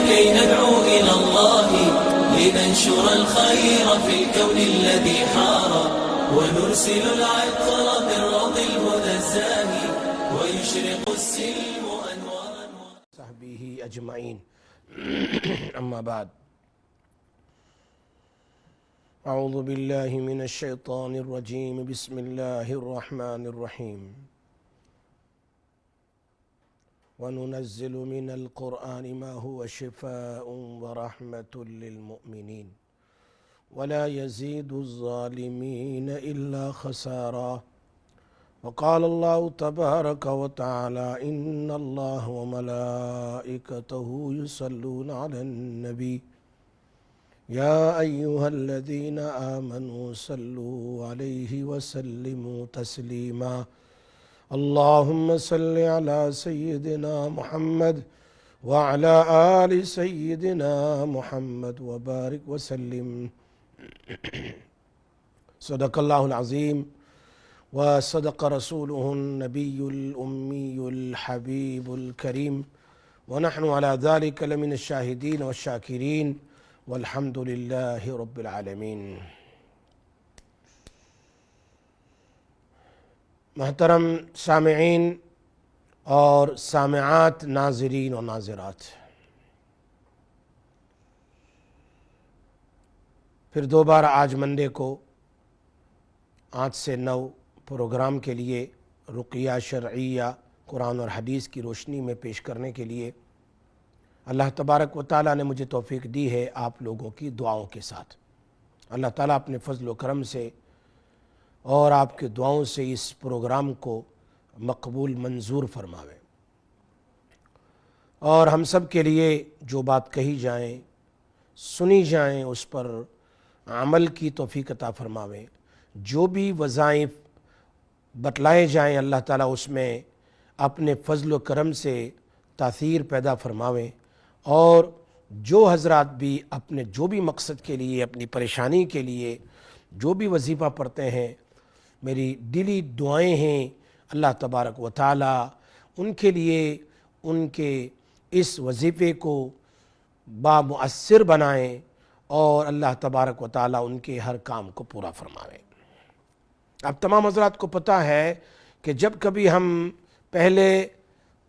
كي ندعو إلى الله لننشر الخير في الكون الذي حار ونرسل العطر من روض الهدى الزاهي ويشرق السلم أنوارا صحبه أجمعين أما بعد أعوذ بالله من الشيطان الرجيم بسم الله الرحمن الرحيم وننزل من القرآن ما هو شفاء ورحمة للمؤمنين ولا يزيد الظالمين إلا خسارا وقال الله تبارك وتعالى إن الله وملائكته يصلون على النبي يا أيها الذين آمنوا صلوا عليه وسلموا تسليما اللهم صل على سيدنا محمد وعلى آل سيدنا محمد وبارك وسلم صدق الله العظيم وصدق رسوله النبي الأمي الحبيب الكريم ونحن على ذلك لمن الشاهدين والشاكرين والحمد لله رب العالمين. محترم سامعین اور سامعات، ناظرین و ناظرات، پھر دوبارہ آج منڈے کو 8 سے 9 پروگرام کے لیے رقیہ شرعیہ قرآن اور حدیث کی روشنی میں پیش کرنے کے لیے اللہ تبارک و تعالیٰ نے مجھے توفیق دی ہے آپ لوگوں کی دعاؤں کے ساتھ۔ اللہ تعالیٰ اپنے فضل و کرم سے اور آپ کے دعاؤں سے اس پروگرام کو مقبول منظور فرماوے اور ہم سب کے لیے جو بات کہی جائیں، سنی جائیں، اس پر عمل کی توفیق عطا فرماوے۔ جو بھی وظائف بتلائے جائیں اللہ تعالیٰ اس میں اپنے فضل و کرم سے تاثیر پیدا فرماوے، اور جو حضرات بھی اپنے جو بھی مقصد کے لیے، اپنی پریشانی کے لیے جو بھی وظیفہ پڑھتے ہیں، میری دلی دعائیں ہیں اللہ تبارک و تعالیٰ ان کے لیے ان کے اس وظیفے کو بامؤثر بنائیں اور اللہ تبارک و تعالیٰ ان کے ہر کام کو پورا فرمائیں۔ اب تمام حضرات کو پتہ ہے کہ جب کبھی ہم پہلے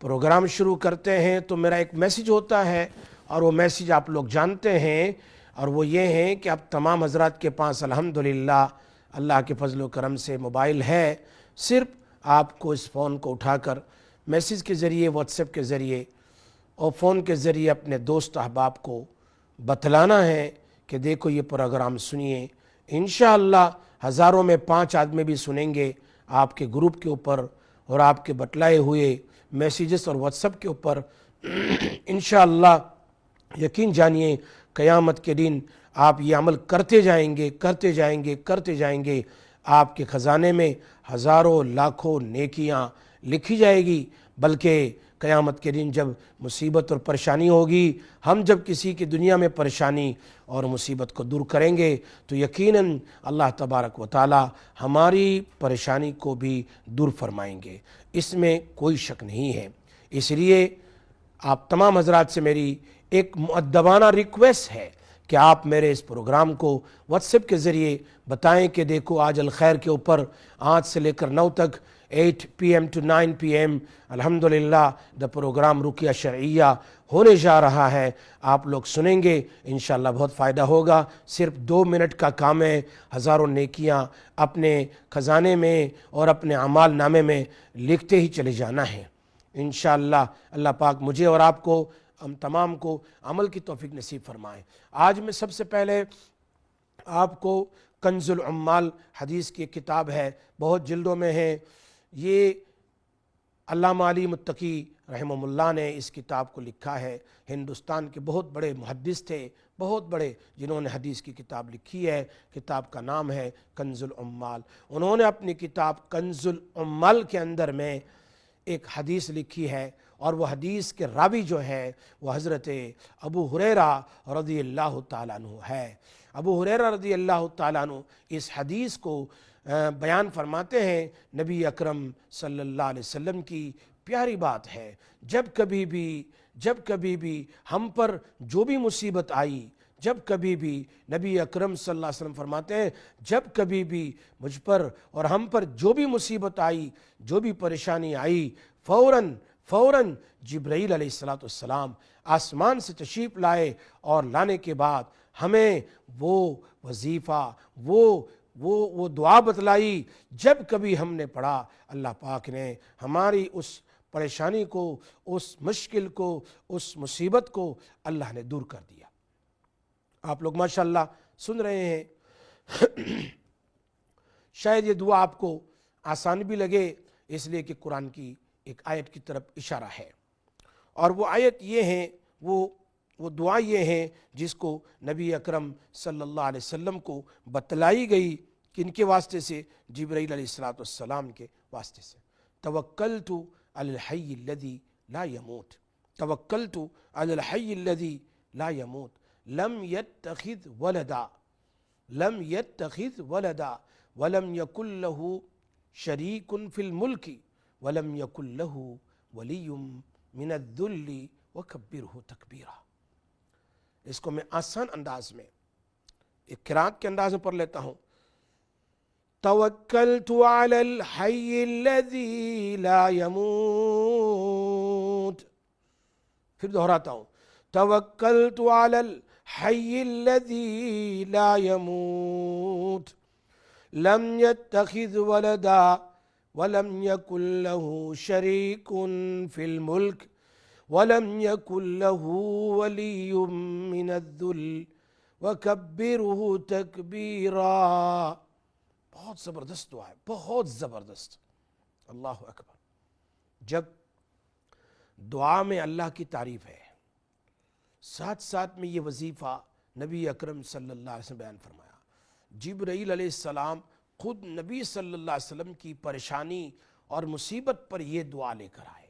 پروگرام شروع کرتے ہیں تو میرا ایک میسیج ہوتا ہے، اور وہ میسیج آپ لوگ جانتے ہیں، اور وہ یہ ہے کہ اب تمام حضرات کے پاس الحمدللہ اللہ کے فضل و کرم سے موبائل ہے، صرف آپ کو اس فون کو اٹھا کر میسیج کے ذریعے، واٹس ایپ کے ذریعے اور فون کے ذریعے اپنے دوست احباب کو بتلانا ہے کہ دیکھو یہ پروگرام سنیے، انشاءاللہ ہزاروں میں 5 آدمی بھی سنیں گے آپ کے گروپ کے اوپر اور آپ کے بتلائے ہوئے میسیجز اور واٹس ایپ کے اوپر۔ انشاءاللہ یقین جانیے قیامت کے دن آپ یہ عمل کرتے جائیں گے، کرتے جائیں گے، کرتے جائیں گے، آپ کے خزانے میں ہزاروں لاکھوں نیکیاں لکھی جائے گی۔ بلکہ قیامت کے دن جب مصیبت اور پریشانی ہوگی، ہم جب کسی کی دنیا میں پریشانی اور مصیبت کو دور کریں گے تو یقیناً اللہ تبارک و تعالی ہماری پریشانی کو بھی دور فرمائیں گے، اس میں کوئی شک نہیں ہے۔ اس لیے آپ تمام حضرات سے میری ایک مؤدبانہ ریکویسٹ ہے کہ آپ میرے اس پروگرام کو واٹس ایپ کے ذریعے بتائیں کہ دیکھو آج الخیر کے اوپر 8 سے لے کر 9 تک 8 PM to 9 PM الحمدللہ دا پروگرام رقیہ شرعیہ ہونے جا رہا ہے۔ آپ لوگ سنیں گے، انشاءاللہ بہت فائدہ ہوگا۔ صرف 2 منٹ کا کام ہے، ہزاروں نیکیاں اپنے خزانے میں اور اپنے اعمال نامے میں لکھتے ہی چلے جانا ہے۔ انشاءاللہ اللہ پاک مجھے اور آپ کو، ہم تمام کو عمل کی توفیق نصیب فرمائے۔ آج میں سب سے پہلے آپ کو کنز العمال حدیث کی کتاب ہے، بہت جلدوں میں ہے، یہ علامہ علی متقی رحمہ اللہ نے اس کتاب کو لکھا ہے۔ ہندوستان کے بہت بڑے محدث تھے، بہت بڑے، جنہوں نے حدیث کی کتاب لکھی ہے۔ کتاب کا نام ہے کنز العمال۔ انہوں نے اپنی کتاب کنز العمال کے اندر میں ایک حدیث لکھی ہے، اور وہ حدیث کے راوی جو ہے وہ حضرت ابو ہریرہ رضی اللہ تعالیٰ عنہ ہے۔ ابو ہریرہ رضی اللہ تعالیٰ عنہ اس حدیث کو بیان فرماتے ہیں، نبی اکرم صلی اللہ علیہ وسلم کی پیاری بات ہے، جب کبھی بھی جب کبھی بھی ہم پر جو بھی مصیبت آئی، جب کبھی بھی نبی اکرم صلی اللہ علیہ وسلم فرماتے ہیں جب کبھی بھی مجھ پر اور ہم پر جو بھی مصیبت آئی، جو بھی پریشانی آئی، فوراً جبرائیل علیہ السلام آسمان سے تشریف لائے، اور لانے کے بعد ہمیں وہ وظیفہ وہ دعا بتلائی۔ جب کبھی ہم نے پڑھا، اللہ پاک نے ہماری اس پریشانی کو، اس مشکل کو، اس مصیبت کو اللہ نے دور کر دیا۔ آپ لوگ ماشاءاللہ سن رہے ہیں، شاید یہ دعا آپ کو آسان بھی لگے، اس لیے کہ قرآن کی ایک آیت کی طرف اشارہ ہے، اور وہ آیت یہ ہیں، وہ دعا یہ ہیں جس کو نبی اکرم صلی اللہ علیہ وسلم کو بتلائی گئی، کن کے واسطے سے؟ جبرائیل علیہ السلام کے واسطے سے۔ توکلت علی الحی الذی لا یموت، توکلت علی الحی الذی لا یموت، لم یتخذ ولدا ولم یکن لہ شریک فی الملک ولم یکن لہ ولی من الذل وکبرہ تکبیرا۔ اس کو میں آسان انداز میں ایک قرات کے انداز میں پڑھ لیتا ہوں۔ توکلت علی الحی الذی لا یموت، پھر دہراتا ہوں، توکلت علی الحی الذی لا یموت، لم یتخذ ولدا ولم یکن لہ شریک فی الملک ولم یکن لہ ولی من الذل وکبرہ تکبیرا۔ بہت زبردست دعا ہے، بہت زبردست، اللہ اکبر۔ جب دعا میں اللہ کی تعریف ہے، ساتھ ساتھ میں یہ وظیفہ نبی اکرم صلی اللہ علیہ وسلم بیان فرمایا۔ جبرائیل علیہ السلام خود نبی صلی اللہ علیہ وسلم کی پریشانی اور مصیبت پر یہ دعا لے کر آئے،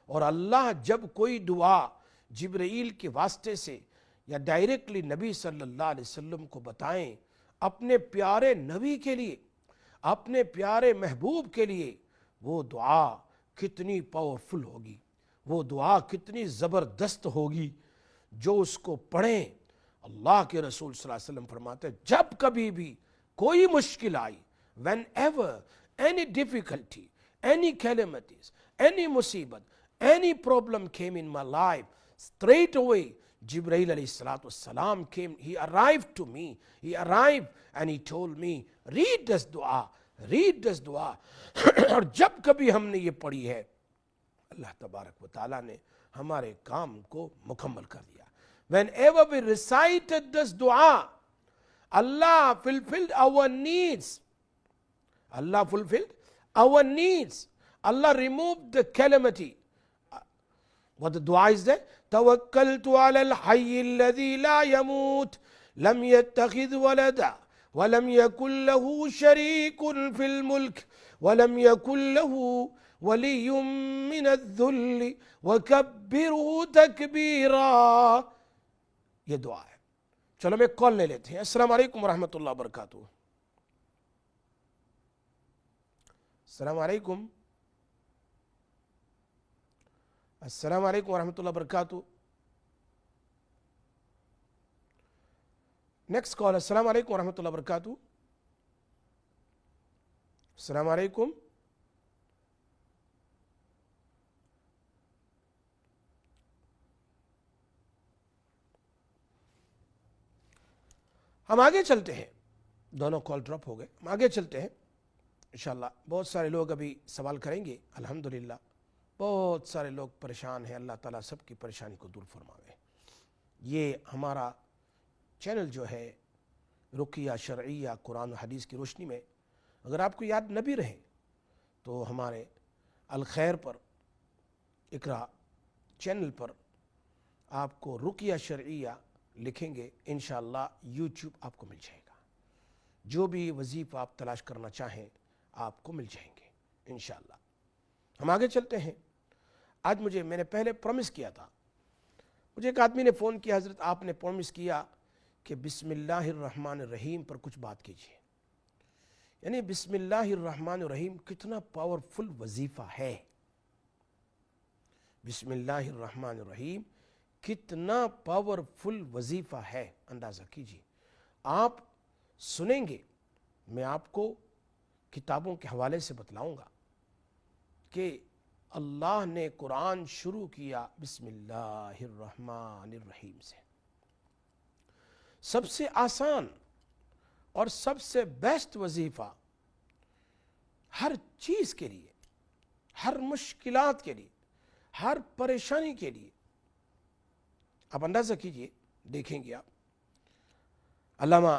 اور اللہ جب کوئی دعا جبرائیل کے واسطے سے یا ڈائریکٹلی نبی صلی اللہ علیہ وسلم کو بتائیں اپنے پیارے نبی کے لیے، اپنے پیارے محبوب کے لیے، وہ دعا کتنی پاورفل ہوگی، وہ دعا کتنی زبردست ہوگی، جو اس کو پڑھیں۔ اللہ کے رسول صلی اللہ علیہ وسلم فرماتے ہیں جب کبھی بھی کوئی مشکل آئی، whenever any difficulty, any calamities, any مصیبت, any problem came in my life, straight away Jibreel alayhi salam came, he arrived to me, he arrived and he told me, read this dua, read this dua۔ اور جب کبھی ہم نے یہ پڑھی ہے، اللہ تبارک و تعالیٰ نے ہمارے کام کو مکمل کر دیا۔ Whenever we recited this dua, Allah fulfilled our needs. Allah fulfilled our needs. Allah removed the calamity. What the dua is there? توكلت على الحي الذي لا يموت لم يتخذ ولدا ولم يكن له شريك في الملك ولم يكن له ولي من الذل وكبره تكبيرا۔ یہ دعا ہے۔ چلو میں کال لے لیتے ہیں۔ السلام علیکم ورحمۃ اللہ وبرکاتہ۔ السلام علیکم، السلام علیکم ورحمۃ اللہ وبرکاتہ۔ Next call. السلام علیکم ورحمۃ اللہ وبرکاتہ۔ السلام علیکم۔ ہم آگے چلتے ہیں، دونوں کال ڈراپ ہو گئے، ہم آگے چلتے ہیں انشاءاللہ۔ بہت سارے لوگ ابھی سوال کریں گے، الحمدللہ بہت سارے لوگ پریشان ہیں، اللہ تعالیٰ سب کی پریشانی کو دور فرماوے۔ یہ ہمارا چینل جو ہے رقیہ شرعیہ قرآن و حدیث کی روشنی میں، اگر آپ کو یاد نہ بھی رہے تو ہمارے الخیر پر، اقرا چینل پر آپ کو رقیہ شرعیہ لکھیں گے، انشاءاللہ یوٹیوب آپ کو مل جائے گا۔ جو بھی وظیفہ آپ تلاش کرنا چاہیں آپ کو مل جائیں گے انشاءاللہ۔ ہم آگے چلتے ہیں۔ آج میں نے پہلے پرومس کیا تھا، مجھے ایک آدمی نے فون کیا، حضرت آپ نے پرومس کیا کہ بسم اللہ الرحمن الرحیم پر کچھ بات کیجیے۔ یعنی بسم اللہ الرحمن الرحیم کتنا پاورفل وظیفہ ہے۔ بسم اللہ الرحمن الرحیم کتنا پاورفل وظیفہ ہے، اندازہ کیجیے۔ آپ سنیں گے، میں آپ کو کتابوں کے حوالے سے بتلاؤں گا کہ اللہ نے قرآن شروع کیا بسم اللہ الرحمن الرحیم سے۔ سب سے آسان اور سب سے بیسٹ وظیفہ ہر چیز کے لیے، ہر مشکلات کے لیے، ہر پریشانی کے لیے۔ آپ اندازہ کیجئے، دیکھیں گے آپ علامہ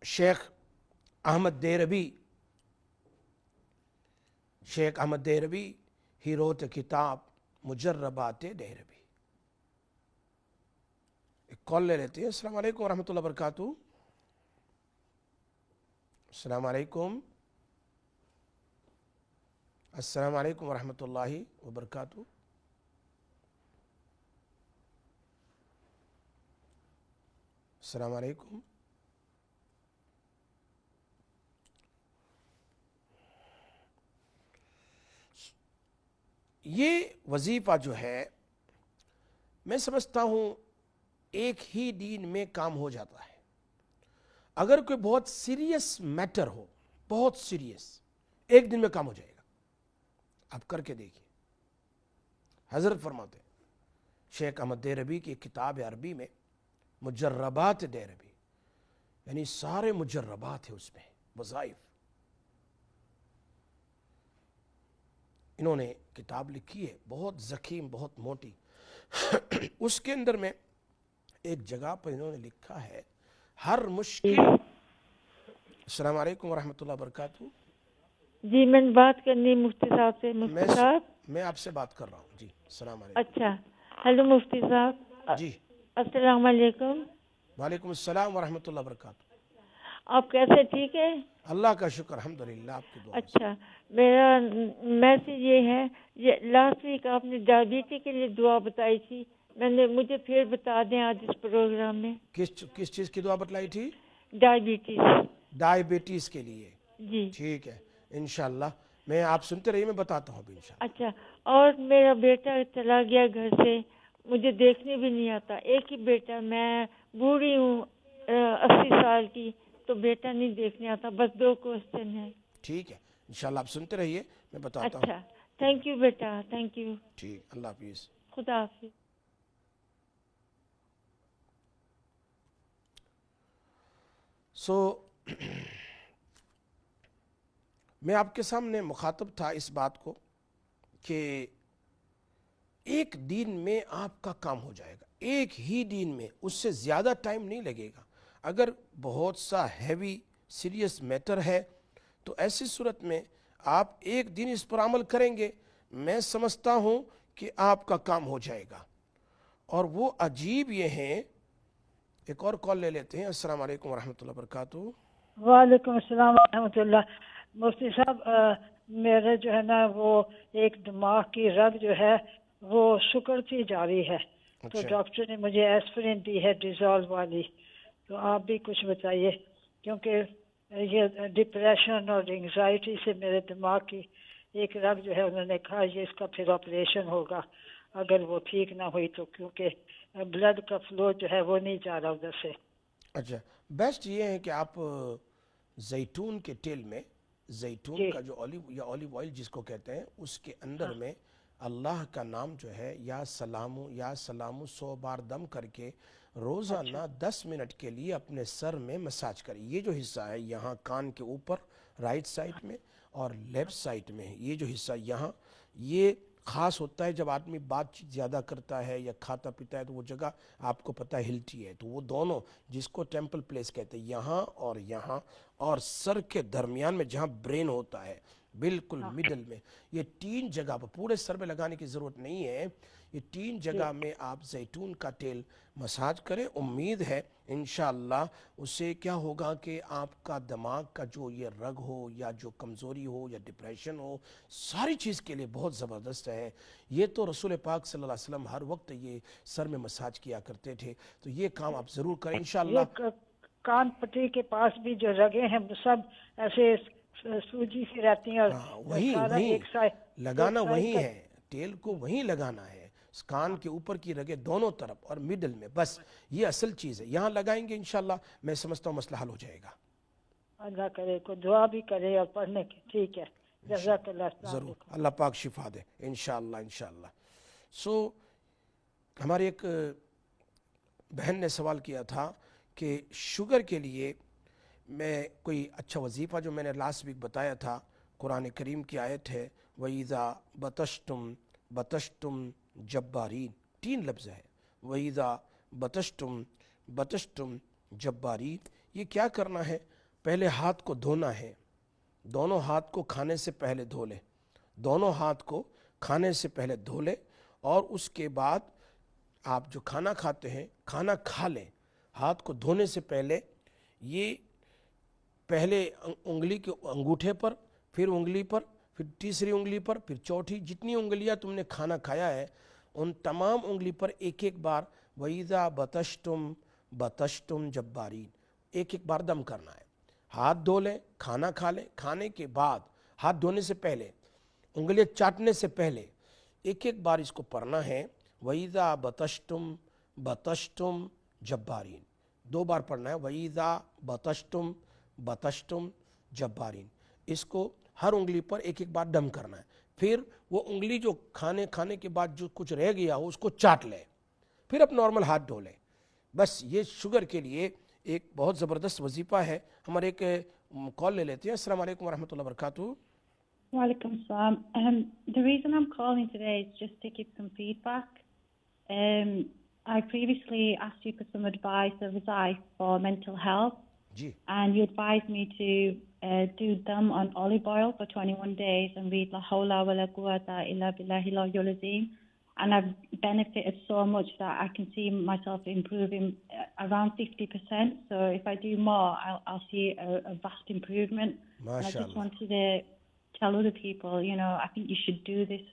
شیخ احمد دیہروی ہی روت کتاب مجربات دیہروی۔ ایک کال لے لیتے ہیں۔ السلام علیکم ورحمۃ اللہ وبرکاتہ۔ السلام علیکم ورحمۃ اللہ وبرکاتہ۔ السلام علیکم۔ یہ وظیفہ جو ہے میں سمجھتا ہوں ایک ہی دن میں کام ہو جاتا ہے۔ اگر کوئی بہت سیریس میٹر ہو، بہت سیریس، ایک دن میں کام ہو جائے گا۔ آپ کر کے دیکھیے۔ حضرت فرماتے ہیں، شیخ احمد دیہروی کی ایک کتاب ہے عربی میں، مجربات دیہروی، یعنی سارے مجربات ہیں اس میں، وظائف۔ انہوں نے کتاب لکھی ہے، بہت ذکیم، بہت موٹی۔ اس کے اندر میں ایک جگہ پر انہوں نے لکھا ہے ہر مشکل۔ السلام علیکم ورحمۃ اللہ وبرکاتہ۔ جی میں نے بات کرنی مفتی صاحب سے۔ مفتی صاحب میں آپ سے بات کر رہا ہوں۔ جی السلام علیکم۔ اچھا، ہیلو مفتی صاحب۔ جی السلام علیکم۔ وعلیکم السلام ورحمۃ اللہ وبرکاتہ۔ آپ کیسے؟ ٹھیک ہے، اللہ کا شکر، الحمدللہ، آپ کی دعا۔ اچھا، میرا میسج یہ ہے، یہ لاسٹ ویک آپ نے ڈائبٹی کے لیے دعا بتائی تھی، مجھے پھر بتا دیں آج اس پروگرام میں۔ کس چیز کی دعا بتلائی تھی؟ ڈائبٹیز۔ ڈائبٹیز کے لیے؟ جی ٹھیک ہے، انشاءاللہ میں آپ سنتے رہیے، میں بتاتا ہوں ابھی انشاءاللہ۔ اچھا، اور میرا بیٹا چلا گیا گھر سے، مجھے دیکھنے بھی نہیں آتا، ایک ہی بیٹا، میں بوڑھی ہوں 80 سال کی، تو بیٹا نہیں دیکھنے آتا، بس 2 کوسچن ہیں۔ ٹھیک ہے، انشاءاللہ آپ سنتے رہیے، میں بتاتا ہوں۔ اچھا، thank you beta, thank you. ٹھیک، اللہ حافظ۔ خدا حافظ۔ میں آپ کے سامنے مخاطب تھا اس بات کو کہ ایک دن میں آپ کا کام ہو جائے گا، ایک ہی دن میں، اس سے زیادہ ٹائم نہیں لگے گا۔ اگر بہت سا ہیوی سیریس میٹر ہے تو ایسی صورت میں آپ ایک دن اس پر عمل کریں گے، میں سمجھتا ہوں کہ آپ کا کام ہو جائے گا۔ اور وہ عجیب یہ ہیں، ایک اور کال لے لیتے ہیں۔ السلام علیکم ورحمۃ اللہ وبرکاتہ۔ وعلیکم السلام ورحمۃ اللہ۔ مفتی صاحب، میرا جو ہے نا وہ ایک دماغ کی رگ جو ہے وہ سکڑتی جا رہی ہے، تو ڈاکٹر نے مجھے ایسپرین دی ہے ڈیزول والی، تو آپ بھی کچھ بتائیے، کیونکہ یہ ڈپریشن اور انگزائٹی سے میرے دماغ کی ایک رگ جو ہے انہوں نے کہا یہ اس کا پھر آپریشن ہوگا اگر وہ ٹھیک نہ ہوئی تو، کیونکہ بلڈ کا فلو جو ہے وہ نہیں جا رہا ادھر سے۔ اچھا، بیسٹ یہ ہے کہ آپ زیتون کے تیل میں، زیتون کا جو اولیو آئل جس کو کہتے ہیں، اس کے اندر میں اللہ کا نام جو ہے یا سلامو 100 بار دم کر کے روزانہ 10 منٹ کے لیے اپنے سر میں مساج کریں۔ یہ جو حصہ ہے یہاں کان کے اوپر رائٹ سائڈ میں اور لیفٹ سائڈ میں، یہ جو حصہ یہاں، یہ خاص ہوتا ہے جب آدمی بات چیت زیادہ کرتا ہے یا کھاتا پیتا ہے تو وہ جگہ آپ کو پتہ ہلتی ہے، تو وہ دونوں جس کو ٹیمپل پلیس کہتے ہیں، یہاں اور سر کے درمیان میں جہاں برین ہوتا ہے بالکل مڈل میں، یہ 3 جگہ پر، پورے سر میں لگانے کی ضرورت نہیں ہے، یہ 3 جگہ میں آپ زیتون کا تیل مساج کریں۔ امید ہے انشاءاللہ اس سے کیا ہوگا کہ آپ کا دماغ کا جو یہ رگ ہو یا جو کمزوری ہو یا ڈپریشن ہو، ساری چیز کے لیے بہت زبردست ہے۔ یہ تو رسول پاک صلی اللہ علیہ وسلم ہر وقت یہ سر میں مساج کیا کرتے تھے، تو یہ کام آپ ضرور کریں انشاءاللہ۔ کان پٹی کے پاس بھی جو رگیں ہیں وہ سب ایسے سوجی سی رہتی ہیں، اور وہی لگانا وہی ہے، تیل کو وہیں لگانا ہے، کان کے اوپر کی رگیں دونوں طرف اور مڈل میں، بس یہ اصل چیز ہے. یہاں لگائیں گے انشاءاللہ میں سمجھتا ہوں مسئلہ حل ہو جائے گا. اللہ کرے کو دعا بھی کرے اور پڑھنے کی. ٹھیک ہے، جزاک اللہ. السلام ضرور علیکم. اللہ پاک شفا دے انشاءاللہ انشاءاللہ. سو ہماری ایک بہن نے سوال کیا تھا کہ شوگر کے لیے میں کوئی اچھا وظیفہ، جو میں نے لاسٹ ویک بتایا تھا، قرآن کریم کی آیت ہے وَإِذَا بَطَشْتُمْ بَطَشْتُمْ جَبَّارِينَ، 3 لفظ ہے وَإِذَا بَطَشْتُمْ بَطَشْتُمْ جَبَّارِينَ. یہ کیا کرنا ہے؟ پہلے ہاتھ کو دھونا ہے، دونوں ہاتھ کو کھانے سے پہلے دھو لے، دونوں ہاتھ کو کھانے سے پہلے دھو لے، اور اس کے بعد آپ جو کھانا کھاتے ہیں کھانا کھا لیں ہاتھ کو دھونے سے پہلے. یہ پہلے انگلی کے انگوٹھے پر، پھر انگلی پر، پھر تیسری انگلی پر، پھر چوتھی، جتنی انگلیاں تم نے کھانا کھایا ہے ان تمام انگلی پر ایک ایک بار وَإِذَا بَطَشْتُمْ بَطَشْتُمْ جَبَّارِينَ ایک ایک بار دم کرنا ہے. ہاتھ دھو لیں، کھانا کھا لیں، کھانے کے بعد ہاتھ دھونے سے پہلے، انگلیاں چاٹنے سے پہلے ایک ایک بار اس کو پڑھنا ہے وَإِذَا بَطَشْتُمْ بَطَشْتُمْ جَبَّارِينَ. 2 بار پڑھنا ہے وَإِذَا بَطَشْتُمْ بَطَشْتُمْ جَبَّارِينَ. اس کو ہر انگلی پر ایک ایک بار دم کرنا ہے. پھر وہ انگلی جو کھانے کے بعد جو کچھ رہ گیا ہو اس کو چاٹ لیں، پھر اب نارمل ہاتھ دھو لیں. بس یہ شوگر کے لیے ایک بہت زبردست وظیفہ ہے. ہمارے ایک کال لے لیتے ہیں. السلام علیکم ورحمۃ اللہ وبرکاتہ. Walaikum salam. The reason I'm calling today is just to give some feedback. I previously asked you for some advice or advice for mental health, G and you advised me to do them on olive oil for 21 days and read La hawla wa la quwwata illa billahi al-aliyyil azim. And I've benefited so much that I can see myself improving around 50%. So if I do more, I'll see a vast improvement. And I just MashaAllah. wanted to tell other people, I think you should do this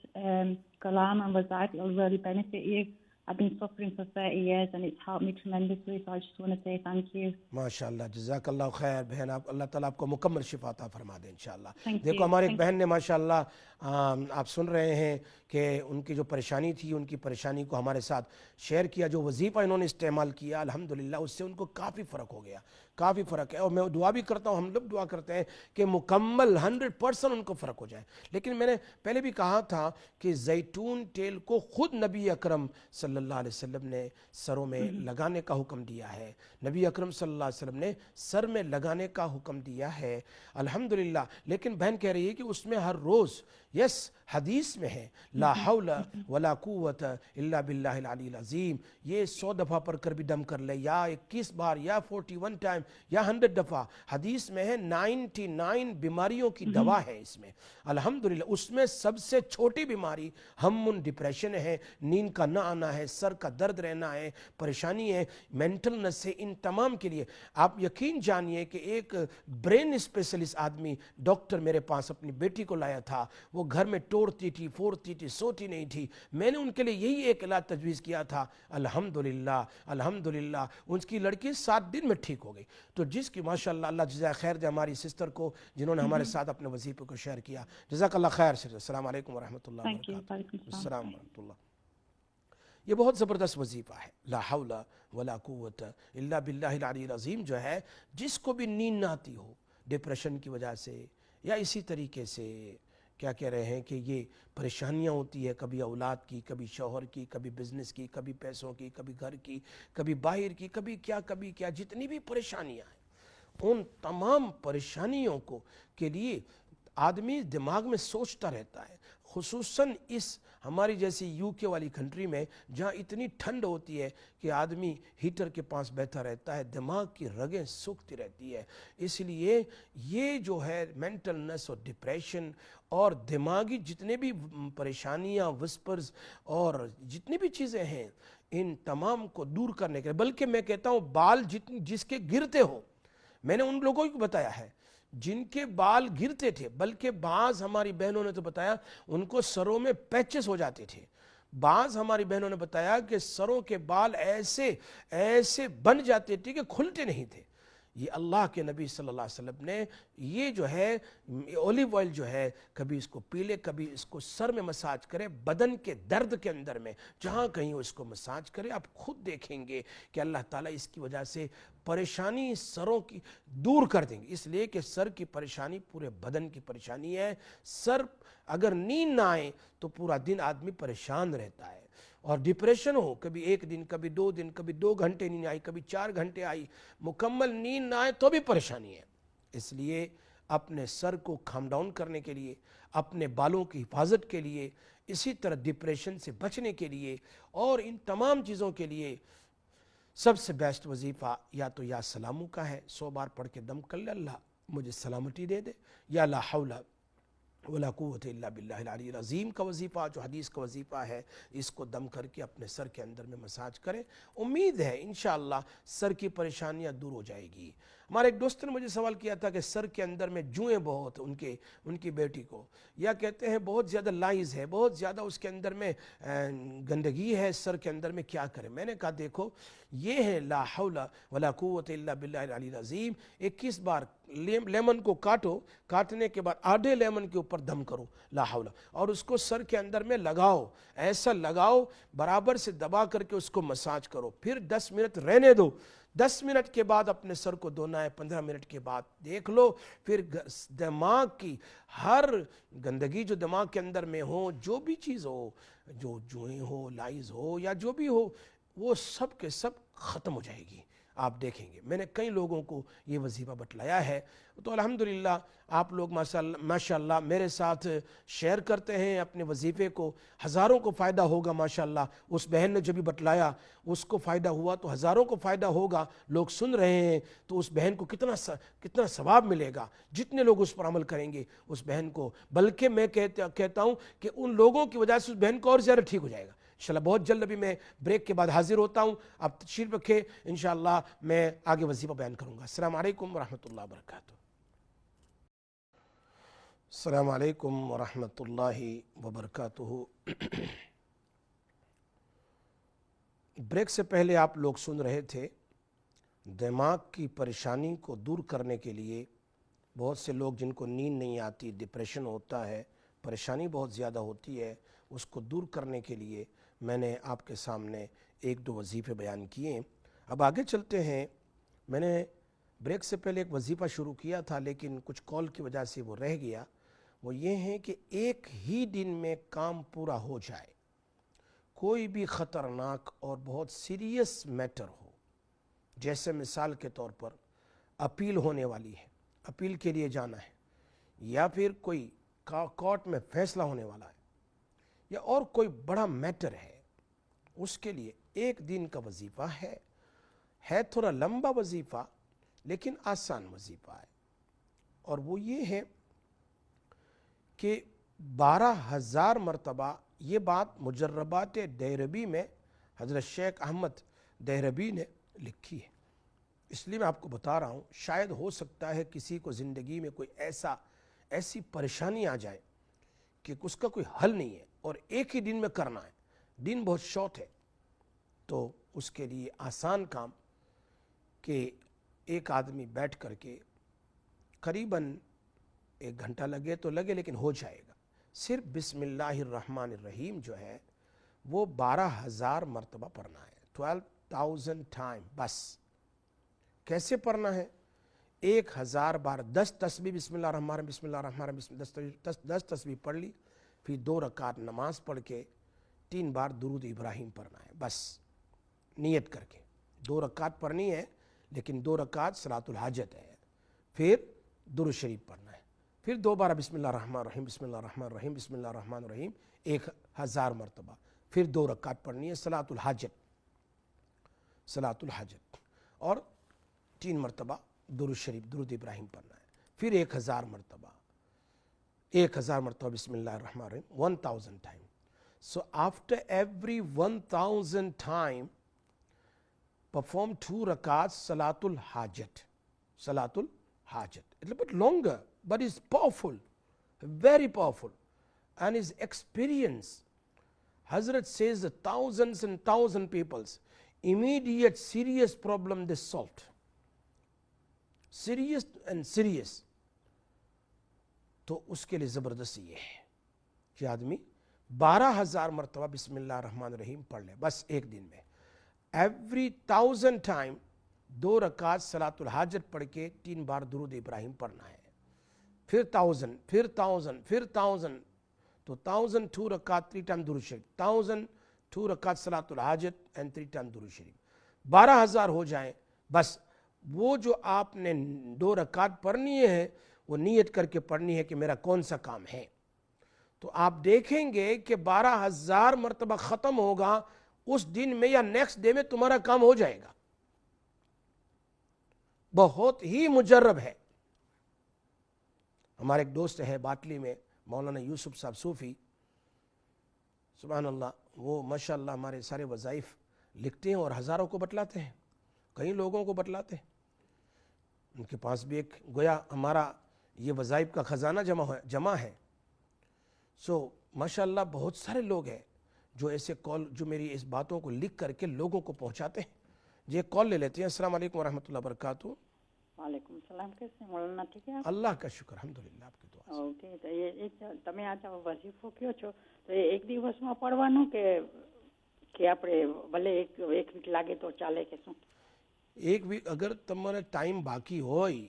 kalam and wazaif. It'll really benefit you. I've been suffering for 30 years and it's helped me tremendously. So I just want to say thank you. ماشاءاللہ جزاک اللہ خیر بہن. آپ اللہ تعالیٰ آپ کو مکمل شفا عطا فرما دے انشاءاللہ. Thank دیکھو you. ہمارے ایک بہن نے ماشاءاللہ آپ سن رہے ہیں کہ ان کی جو پریشانی تھی ان کی پریشانی کو ہمارے ساتھ شیئر کیا. جو وظیفہ انہوں نے استعمال کیا الحمدللہ اس سے ان کو کافی فرق ہو گیا، کافی فرق ہے. اور میں دعا بھی کرتا ہوں، ہم لوگ دعا کرتے ہیں کہ مکمل 100% ان کو فرق ہو جائے. لیکن میں نے پہلے بھی کہا تھا کہ زیتون تیل کو خود نبی اکرم صلی اللہ علیہ وسلم نے سروں میں لگانے کا حکم دیا ہے. نبی اکرم صلی اللہ علیہ وسلم نے سر میں لگانے کا حکم دیا ہے الحمدللہ. لیکن بہن کہہ رہی ہے کہ اس میں ہر روز یس حدیث میں ہے لا حول ولا قوت الا باللہ العلی العظیم. یہ 100 دفعہ پڑھ کر بھی دم کر لے، یا 21 بار، یا 41 ٹائم، یا 100 دفعہ. حدیث میں ہے 99 بیماریوں کی دوا ہے اس میں الحمدللہ. اس میں سب سے چھوٹی بیماری ہم ڈپریشن ہے، نیند کا نہ آنا ہے، سر کا درد رہنا ہے، پریشانی ہے، مینٹلنس ہے. ان تمام کے لیے آپ یقین جانیے کہ ایک برین اسپیشلسٹ آدمی ڈاکٹر میرے پاس اپنی بیٹی کو لایا تھا. وہ گھر میں توڑتی تھی، پھوڑتی تھی، سوتی نہیں تھی. میں نے ان کے لیے یہی ایک علاج تجویز کیا تھا الحمدللہ الحمدللہ. ان کی لڑکی 7 دن میں ٹھیک ہو گئی. تو جس کی ماشاءاللہ اللہ جزائے خیر دے ہماری سسٹر کو جنہوں نے ہمارے ساتھ اپنے وظیفے کو شیئر کیا. جزاک اللہ خیر. السلام علیکم ورحمۃ اللہ Thank you. وبرکاتہ. Walaikum salam. السلام ورحمۃ اللہ. یہ بہت زبردست وظیفہ ہے لا حول ولا قوت الا باللہ العلی العظیم. جو ہے جس کو بھی نیند نہ آتی ہو ڈپریشن کی وجہ سے یا اسی طریقے سے کیا کہہ رہے ہیں کہ یہ پریشانیاں ہوتی ہے، کبھی اولاد کی، کبھی شوہر کی، کبھی بزنس کی، کبھی پیسوں کی، کبھی گھر کی، کبھی باہر کی، کبھی کیا جتنی بھی پریشانیاں ہیں ان تمام پریشانیوں کو کے لیے آدمی دماغ میں سوچتا رہتا ہے. خصوصاً اس ہماری جیسی UK والی کنٹری میں جہاں اتنی ٹھنڈ ہوتی ہے کہ آدمی ہیٹر کے پاس بیٹھا رہتا ہے، دماغ کی رگیں سوکھتی رہتی ہے. اس لیے یہ جو ہے مینٹلنس اور ڈپریشن اور دماغی جتنے بھی پریشانیاں وسپرز اور جتنی بھی چیزیں ہیں ان تمام کو دور کرنے کے، بلکہ میں کہتا ہوں بال جس کے گرتے ہو، میں نے ان لوگوں کو بتایا ہے جن کے بال گرتے تھے، بلکہ بعض ہماری بہنوں نے تو بتایا ان کو سروں میں پیچز ہو جاتے تھے. بعض ہماری بہنوں نے بتایا کہ سروں کے بال ایسے بن جاتے تھے کہ کھلتے نہیں تھے. یہ اللہ کے نبی صلی اللہ علیہ وسلم نے یہ جو ہے اولیو آئل جو ہے کبھی اس کو پی لے, کبھی اس کو سر میں مساج کرے, بدن کے درد کے اندر میں جہاں کہیں اس کو مساج کرے. آپ خود دیکھیں گے کہ اللہ تعالیٰ اس کی وجہ سے پریشانی سروں کی دور کر دیں گے, اس لیے کہ سر کی پریشانی پورے بدن کی پریشانی ہے. سر اگر نیند نہ آئے تو پورا دن آدمی پریشان رہتا ہے, اور ڈپریشن ہو, کبھی 1 دن, کبھی 2 دن, کبھی 2 گھنٹے نیند آئی, کبھی 4 گھنٹے آئی, مکمل نیند نہ آئے تو بھی پریشانی ہے. اس لیے اپنے سر کو کام ڈاؤن کرنے کے لیے, اپنے بالوں کی حفاظت کے لیے, اسی طرح ڈپریشن سے بچنے کے لیے اور ان تمام چیزوں کے لیے سب سے بیسٹ وظیفہ یا تو یا سلاموں کا ہے, 100 بار پڑھ کے دم کر لے, اللہ مجھے سلامتی دے دے, یا لا حول ولا قوت الا باللہ العلی العظیم کا وظیفہ جو حدیث کا وظیفہ ہے, اس کو دم کر کے اپنے سر کے اندر میں مساج کریں. امید ہے انشاءاللہ سر کی پریشانیاں دور ہو جائے گی. ہمارے ایک دوست نے مجھے سوال کیا تھا کہ سر کے اندر میں جوئیں بہت ان کی بیٹی کو, یا کہتے ہیں بہت زیادہ لائز ہے, بہت زیادہ اس کے اندر میں گندگی ہے سر کے اندر میں, کیا کریں؟ میں نے کہا دیکھو یہ ہے لا حول ولا قوت الا باللہ العلی العظیم. 21 بار لیمن کو کاٹو, کاٹنے کے بعد آدھے لیمن کے اوپر دم کرو لا حول, اور اس کو سر کے اندر میں لگاؤ, ایسا لگاؤ برابر سے دبا کر کے اس کو مساج کرو, پھر 10 منٹ رہنے دو. 10 منٹ کے بعد اپنے سر کو دھونا ہے, 15 منٹ کے بعد دیکھ لو, پھر دماغ کی ہر گندگی جو دماغ کے اندر میں ہو, جو بھی چیز ہو, جو جوئیں ہو, لائز ہو, یا جو بھی ہو, وہ سب کے سب ختم ہو جائے گی. آپ دیکھیں گے میں نے کئی لوگوں کو یہ وظیفہ بتلایا ہے. تو الحمدللہ آپ لوگ ماشاءاللہ میرے ساتھ شیئر کرتے ہیں اپنے وظیفے کو, ہزاروں کو فائدہ ہوگا ماشاءاللہ. اس بہن نے جو بھی بتلایا اس کو فائدہ ہوا تو ہزاروں کو فائدہ ہوگا. لوگ سن رہے ہیں تو اس بہن کو کتنا ثواب ملے گا جتنے لوگ اس پر عمل کریں گے اس بہن کو. بلکہ میں کہتا ہوں کہ ان لوگوں کی وجہ سے اس بہن کو اور زیادہ ٹھیک ہو جائے گا انشاءاللہ. بہت جلد ابھی میں بریک کے بعد حاضر ہوتا ہوں, آپ تشریف رکھیں, انشاءاللہ میں آگے وظیفہ بیان کروں گا. السلام علیکم ورحمۃ اللہ وبرکاتہ. السلام علیکم ورحمۃ اللہ وبرکاتہ. بریک سے پہلے آپ لوگ سن رہے تھے دماغ کی پریشانی کو دور کرنے کے لیے بہت سے لوگ جن کو نیند نہیں آتی, ڈپریشن ہوتا ہے, پریشانی بہت زیادہ ہوتی ہے, اس کو دور کرنے کے لیے میں نے آپ کے سامنے 1-2 وظیفے بیان کیے. اب آگے چلتے ہیں. میں نے بریک سے پہلے ایک وظیفہ شروع کیا تھا لیکن کچھ کال کی وجہ سے وہ رہ گیا. وہ یہ ہے کہ ایک ہی دن میں کام پورا ہو جائے. کوئی بھی خطرناک اور بہت سیریس میٹر ہو, جیسے مثال کے طور پر اپیل ہونے والی ہے, اپیل کے لیے جانا ہے, یا پھر کوئی کورٹ میں فیصلہ ہونے والا ہے, یا اور کوئی بڑا میٹر ہے, اس کے لیے 1 دن کا وظیفہ ہے تھوڑا لمبا وظیفہ لیکن آسان وظیفہ ہے. اور وہ یہ ہے کہ 12,000 مرتبہ, یہ بات مجربات دہربی میں حضرت شیخ احمد دہربی نے لکھی ہے, اس لیے میں آپ کو بتا رہا ہوں. شاید ہو سکتا ہے کسی کو زندگی میں کوئی ایسی پریشانی آ جائے کہ اس کا کوئی حل نہیں ہے اور ایک ہی دن میں کرنا ہے, دن بہت شارٹ ہے, تو اس کے لیے آسان کام کہ ایک آدمی بیٹھ کر کے قریباً 1 گھنٹہ لگے تو لگے لیکن ہو جائے گا. صرف بسم اللہ الرحمن الرحیم جو ہے وہ 12,000 مرتبہ پڑھنا ہے, 12,000 ٹائم بس. کیسے پڑھنا ہے؟ 1,000 بار 10 تسبیح بسم اللہ الرحمن الرحیم بسم اللہ الرحمن الرحیم 10 تسبیح پڑھ لی, پھر 2 رکعت نماز پڑھ کے 3 بار درود ابراہیم پڑھنا ہے بس, نیت کر کے. 2 رکعت پڑھنی ہے لیکن 2 رکعت صلاۃ الحاجت ہے, پھر درود شریف پڑھنا ہے, پھر 2 بار بسم اللہ الرحمن الرحیم بسم اللہ الرحمن الرحیم بسم اللہ الرحمن الرحیم 1,000 مرتبہ, پھر 2 رکعت پڑھنی ہے صلاۃ الحاجت, اور 3 مرتبہ درود شریف درود ابراہیم پڑھنا ہے, پھر 1,000 مرتبہ بسم اللہ الرحمن الرحیم 1,000 time. So after every 1,000 time perform 2 rakats Salatul Hajat. A little bit longer, but it's powerful, very powerful, and his experience. Hazrat says that thousands and thousands people's immediate serious problem they solved. Serious and serious, تو اس کے لیے زبردستی یہ ہے کہ آدمی 12,000 مرتبہ بسم اللہ الرحمن الرحیم پڑھ لے بس ایک دن میں. ایوری 1000 ٹائم 2 رکعت صلاۃ الحاجت پڑھ کے 3 بار درود ابراہیم پڑھنا ہے، پھر 1000 پھر 1000 پھر 1000، تو 1000 2 رکعت 3 ٹائم درود شریف، 1000 2 رکعت صلاۃ الحاجت اینڈ 3 ٹائم درود شریف، 12,000 ہو جائیں. بس وہ جو آپ نے 2 رکعت پڑھنی ہے وہ نیت کر کے پڑھنی ہے کہ میرا کون سا کام ہے. تو آپ دیکھیں گے کہ 12,000 مرتبہ ختم ہوگا اس دن میں یا نیکسٹ ڈے میں تمہارا کام ہو جائے گا. بہت ہی مجرب ہے. ہمارے ایک دوست ہے باٹلی میں، مولانا یوسف صاحب صوفی، سبحان اللہ، وہ ماشاءاللہ ہمارے سارے وظائف لکھتے ہیں اور ہزاروں کو بتلاتے ہیں، کئی لوگوں کو بتلاتے ہیں. ان کے پاس بھی ایک گویا ہمارا یہ وظائف کا خزانہ جمع ہے. سو ماشاءاللہ بہت سارے لوگ ہیں جو ایسے کال، جو میری اس باتوں کو لکھ کر کے لوگوں کو پہنچاتے ہیں. یہ کال لے لیتے ہیں. السلام علیکم ورحمۃ اللہ وبرکاتہ. وعلیکم السلام. کیسے مولانا؟ ٹھیک ہے اللہ کا شکر الحمدللہ آپ کی دعا. ઓકે, તો એ તમે આ વજીફો કયો છો તો એ એક દિવસમાં પડવાનું કે આપણે ભલે એક વીક લાગે તો ચાલે કે શું? એક વીક અગર તમારે ટાઈમ બાકી હોય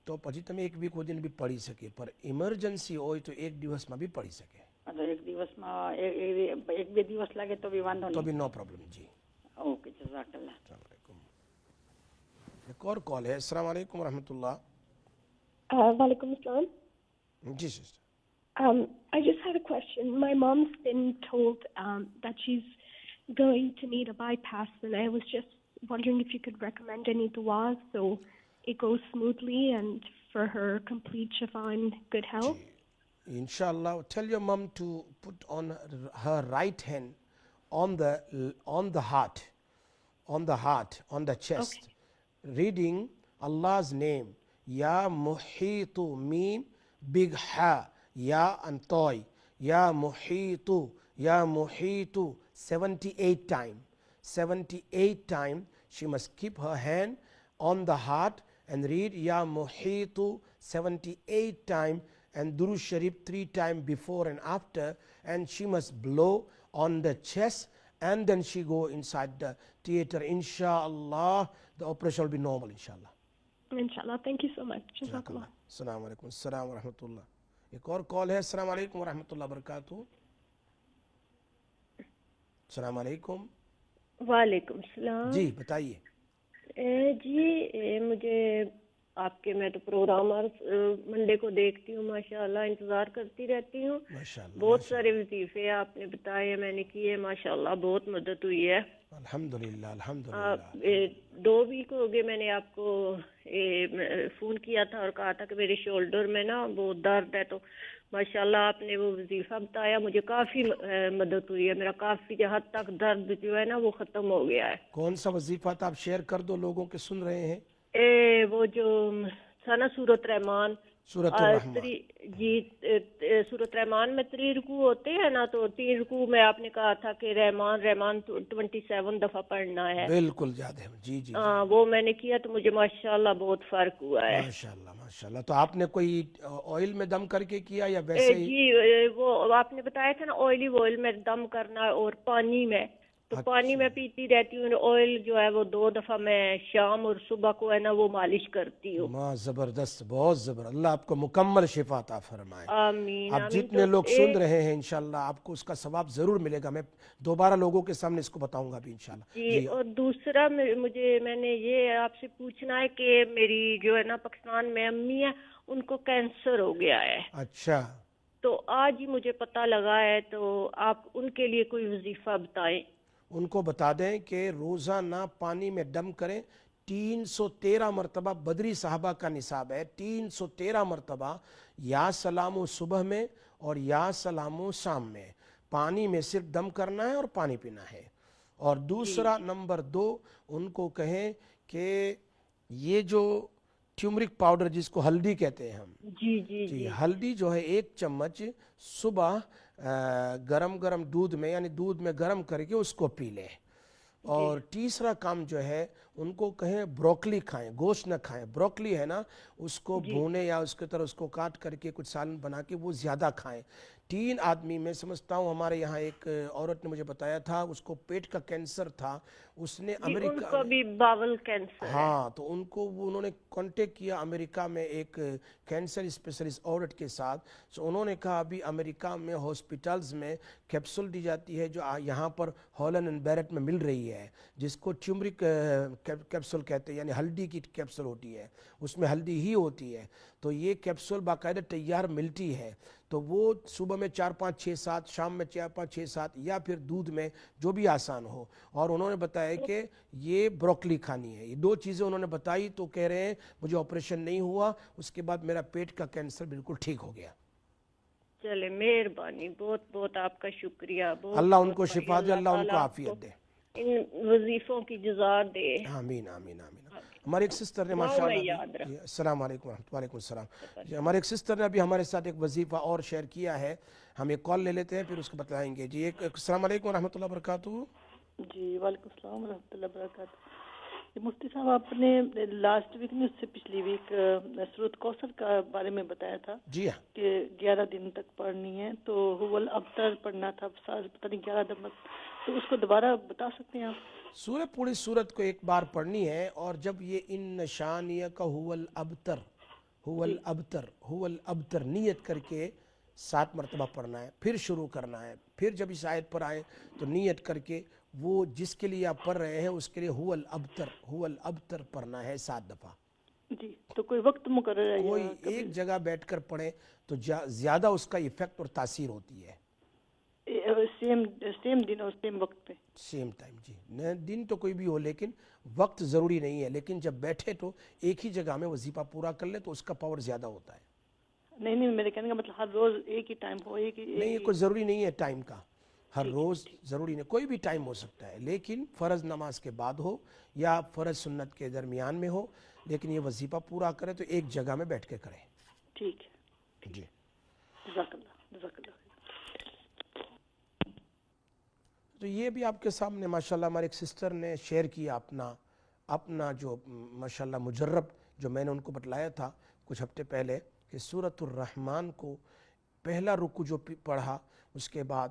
તો પછી તમે એક વીક સુધીને બી પડી શકે, પર ઇમરજન્સી હોય તો એક દિવસમાં બી પડી શકે. તો એક દિવસમાં એક બે દિવસ લાગે તો બી વાંધો તો નહીં? બી નો પ્રોબ્લેમ. જી ઓકે, જઝાકલ્લાહ. ایک اور کال ہے. السلام علیکم ورحمۃ اللہ. Walaikum assalam. جی sister. I just had a question. My mom's been told that she's going to need a bypass, and I was just wondering if you could recommend any du'as so it goes smoothly and for her complete shifa and good health. Inshallah, tell your mom to put on her right hand on the heart, on the chest, reading Allah's name, Ya Muhitu, Mim, Big Ha, Ya and Toy, Ya Muhitu, Ya Muhitu, 78 times. 78 times she must keep her hand on the heart and read Ya Muhitu 78 times and Durood Sharif 3 times before and after, and she must blow on the chest and then she go inside the theater. Inshallah the operation will be normal inshallah. Inshallah. Thank you so much. Jazakallah. Assalamu alaikum. Assalamu wa rahmatullah. ایک اور call ہے. السلام علیکم ورحمۃ اللہ وبرکاتہ. السلام علیکم. وعلیکم السلام. جی بتائیے. جی مجھے آپ کے، میں تو پروگرام منڈے کو دیکھتی ہوں، ماشاءاللہ انتظار کرتی رہتی ہوں. بہت سارے وظیفے آپ نے بتائے، میں نے کیے، ماشاءاللہ بہت مدد ہوئی ہے الحمدللہ. الحمدللہ 2 ویک ہو گئے میں نے آپ کو فون کیا تھا اور کہا تھا کہ میرے شولڈر میں نا بہت درد ہے، تو ماشاءاللہ آپ نے وہ وظیفہ بتایا، مجھے کافی مدد ہوئی ہے، میرا کافی حد تک درد جو ہے نا وہ ختم ہو گیا ہے. کون سا وظیفہ تھا؟ آپ شیئر کر دو، لوگوں کے سن رہے ہیں. وہ جو تھا نا سورۃ رحمان، سورۃ الرحمان. جی سورۃ رحمان میں 3 رکوع ہوتے ہیں نا، تو 3 رکوع میں آپ نے کہا تھا کہ رحمان 27 دفعہ پڑھنا ہے. بالکل یاد ہے. جی جی وہ میں نے کیا تو مجھے ماشاءاللہ بہت فرق ہوا ہے. ماشاءاللہ ماشاءاللہ. تو آپ نے کوئی آئل میں دم کر کے کیا یا ویسے ہی؟ جی وہ آپ نے بتایا تھا نا آئلی آئل میں دم کرنا ہے اور پانی میں، تو پانی میں پیتی رہتی ہوں. آئل جو ہے وہ 2 دفعہ میں شام اور صبح کو ہے نا وہ مالش کرتی ہوں. ماں زبردست، بہت زبردست. اللہ آپ کو مکمل شفا عطا فرمائے. آمین. آپ جتنے لوگ سن رہے ہیں انشاءاللہ آپ کو اس کا ثواب ضرور ملے گا. میں دوبارہ لوگوں کے سامنے اس کو بتاؤں گا بھی انشاءاللہ. جی اور دوسرا میں نے یہ آپ سے پوچھنا ہے کہ میری جو ہے نا پاکستان میں امی ہے، ان کو کینسر ہو گیا ہے. اچھا. تو آج ہی مجھے پتہ لگا ہے، تو آپ ان کے لیے کوئی وظیفہ بتائیں. ان کو بتا دیں کہ روزانہ پانی میں دم کریں. 313 مرتبہ بدری صحابہ کا نصاب ہے. 313 مرتبہ یا سلام صبح میں اور یا سلام شام میں پانی میں صرف دم کرنا ہے اور پانی پینا ہے. اور دوسرا نمبر 2 ان کو کہیں کہ یہ جو ٹیومرک پاؤڈر جس کو ہلدی کہتے ہیں ہم، جی ہلدی جو ہے 1 چمچ صبح گرم دودھ میں، یعنی دودھ میں گرم کر کے اس کو پی لیں. اور تیسرا کام جو ہے ان کو کہیں بروکلی کھائیں, گوشت نہ کھائیں. بروکلی ہے نا, اس کو بھونے یا اس کی طرح اس کو کاٹ کر کے کچھ سالن بنا کے وہ زیادہ کھائیں. 3 آدمی میں سمجھتا ہوں, ہمارے یہاں ایک عورت نے مجھے بتایا تھا اس کو پیٹ کا کینسر تھا, اس نے امریکہ, ان کو بھی باول کینسر ہے. ہاں, تو ان کو انہوں نے کانٹیکٹ کیا امریکہ میں ایک کینسر اسپیشلسٹ عورت کے ساتھ. سو انہوں نے کہا ابھی امریکہ میں ہاسپٹلز میں کیپسول دی جاتی ہے جو یہاں پر ہالینڈ اینڈ بیرٹ میں مل رہی ہے, جس کو ٹیومرک کیپسول کہتے ہیں, یعنی ہلدی کی کیپسول ہوتی ہے, اس میں ہلدی ہی ہوتی ہے. تو یہ کیپسول باقاعدہ تیار ملتی ہے, تو وہ صبح میں 4 5 6 7, شام میں 4 5 6 7, یا پھر دودھ میں, جو بھی آسان ہو. اور انہوں نے بتایا کہ یہ بروکلی کھانی ہے. یہ 2 چیزیں انہوں نے بتائی, تو کہہ رہے ہیں مجھے آپریشن نہیں ہوا, اس کے بعد میرا پیٹ کا کینسر بالکل ٹھیک ہو گیا. چلے مہربانی, بہت بہت آپ کا شکریہ. اللہ ان کو شفا دے, اللہ ان کو عافیت دے, ان وظیفوں کی جزا دے. آمین آمین آمین. ہمارے ایک سسٹر نے ماشاءاللہ, السلام علیکم ورحمۃ, وعلیکم السلام. ہمارے ایک سسٹر نے ابھی ہمارے ساتھ ایک وظیفہ اور شیئر کیا ہے, ہم ایک کال لے لیتے ہیں پھر اس کو بتائیں گے. جی السلام علیکم ورحمۃ اللہ وبرکاتہ. جی وعلیکم السلام ورحمۃ اللہ وبرکاتہ. مفتی صاحب, آپ نے لاسٹ ویک نہیں, اس سے پچھلی ویک سورۃ کوثر کا بارے میں بتایا تھا. جی ہاں, کہ 11 دن تک پڑھنی ہے, تو هو الابتر پڑھنا تھا, پتہ نہیں 11 دن, تو اس کو دوبارہ بتا سکتے ہیں آپ؟ پوری سورت کو ایک بار پڑھنی ہے, اور جب یہ ان شانیہ کا هو الابتر, هو الابتر, هو الابتر نیت کر کے 7 مرتبہ پڑھنا ہے, پھر شروع کرنا ہے. پھر جب اس آیت پر آئے تو نیت کر کے وہ جس کے لیے آپ پڑھ رہے ہیں اس کے لیے هو الابتر, هو الابتر پڑھنا ہے 7 دفعہ. جی, تو کوئی وقت مقرر ہے؟ کوئی ایک جگہ بیٹھ کر پڑھیں تو زیادہ اس کا ایفیکٹ اور تاثیر ہوتی ہے. سیم دن اور سیم وقت پہ, سیم ٹائم. جی, دن تو کوئی بھی ہو لیکن وقت ضروری نہیں ہے, لیکن جب بیٹھے تو ایک ہی جگہ میں وظیفہ پورا کر لے تو اس کا پاور زیادہ ہوتا ہے. نہیں, میرے کہنے کا مطلب ہر روز ایک ہی ٹائم ہو, نہیں, کوئی ضروری نہیں ہے ٹائم کا, ہر روز ضروری نہیں, کوئی بھی ٹائم ہو سکتا ہے, لیکن فرض نماز کے بعد ہو یا فرض سنت کے درمیان میں ہو, لیکن یہ وظیفہ پورا کرے تو ایک جگہ میں بیٹھ کے کریں. ٹھیک ہے. جی, جزاک اللہ, جزاک اللہ. تو یہ بھی آپ کے سامنے ماشاءاللہ ہمارے ایک سسٹر نے شیئر کیا اپنا جو ماشاءاللہ مجرب, جو میں نے ان کو بتلایا تھا کچھ ہفتے پہلے, کہ سورۃ الرحمن کو پہلا رکوع جو پڑھا, اس کے بعد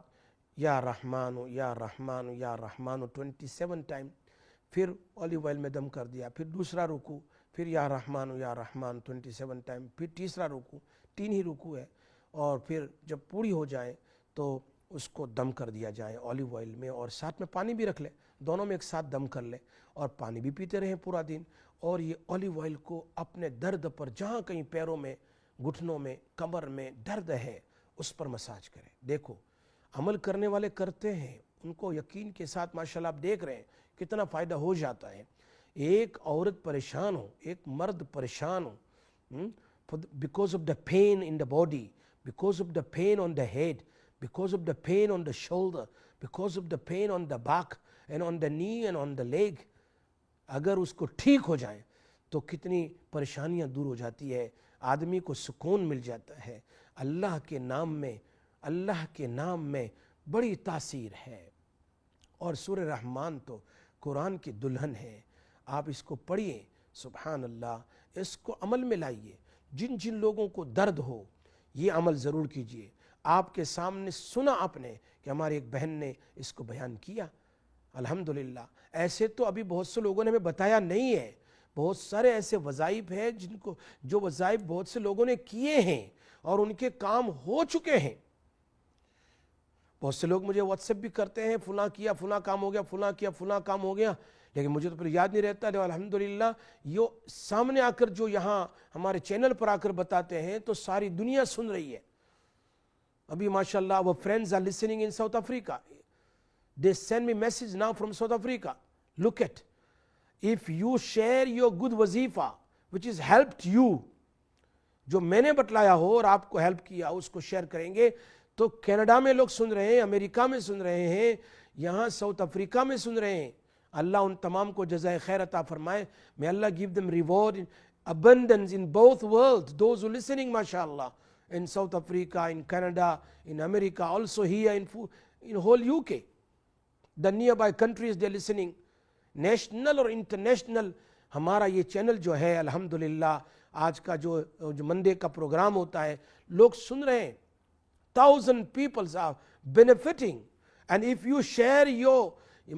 یا رحمان یا رحمان یا رحمان 27 ٹائم, پھر اولیو آئل میں دم کر دیا, پھر دوسرا رکوع, پھر یا رحمان 27 ٹائم, پھر تیسرا رکوع, 3 ہی رکوع ہے, اور پھر جب پوری ہو جائے تو اس کو دم کر دیا جائے اولیو آئل میں, اور ساتھ میں پانی بھی رکھ لے, دونوں میں ایک ساتھ دم کر لے, اور پانی بھی پیتے رہیں پورا دن. اور یہ اولیو آئل کو اپنے درد پر, جہاں کہیں پیروں میں, گھٹنوں میں, کمر میں درد ہے, اس پر مساج کریں. دیکھو عمل کرنے والے کرتے ہیں, ان کو یقین کے ساتھ ماشاءاللہ آپ دیکھ رہے ہیں کتنا فائدہ ہو جاتا ہے. ایک عورت پریشان ہو, ایک مرد پریشان ہو, because of the pain in the body, because of the pain on the head, because of the pain on the shoulder, because of the pain on the back and on the knee and on the leg, اگر اس کو ٹھیک ہو جائیں تو کتنی پریشانیاں دور ہو جاتی ہے, آدمی کو سکون مل جاتا ہے. اللہ کے نام میں بڑی تاثیر ہے. اور سورہ رحمان تو قرآن کی دلہن ہے, آپ اس کو پڑھیے, سبحان اللہ, اس کو عمل میں لائیے. جن لوگوں کو درد ہو یہ عمل ضرور کیجیے. آپ کے سامنے سنا آپ نے کہ ہماری ایک بہن نے اس کو بیان کیا, الحمدللہ. ایسے تو ابھی بہت سے لوگوں نے ہمیں بتایا نہیں ہے, بہت سارے ایسے وظائف ہیں جو وظائف بہت سے لوگوں نے کیے ہیں اور ان کے کام ہو چکے ہیں. بہت سے لوگ مجھے واٹس ایپ بھی کرتے ہیں, فلاں کیا, فلاں کام ہو گیا, فلاں کیا, فلاں کام ہو گیا, لیکن مجھے تو پھر یاد نہیں رہتا. لیکن الحمدللہ یہ سامنے آ کر جو یہاں ہمارے چینل پر آ کر بتاتے ہیں تو ساری دنیا سن رہی ہے. ابھی ماشاءاللہ our friends are listening in South Africa. They send me message now from South Africa. Look at, if you share your good wazifa which has helped you, جو میں نے بتلایا ہو اور آپ کو ہیلپ کیا, اس کو شیئر کریں گے تو کینیڈا میں لوگ سن رہے ہیں, امریکہ میں سن رہے ہیں, یہاں ساؤتھ افریقہ میں سن رہے ہیں. اللہ ان تمام کو جزائے خیر عطا فرمائے. May Allah give them reward in abundance in both worlds. Those who listening, mashallah, in South Africa, in Canada, in America, also here in whole UK. the nearby countries they're listening, national or international. ہمارا یہ channel جو ہے الحمدللہ آج کا جو Monday کا programme ہوتا ہے لوگ سن رہے ہیں, 1000 people are benefiting, and if you share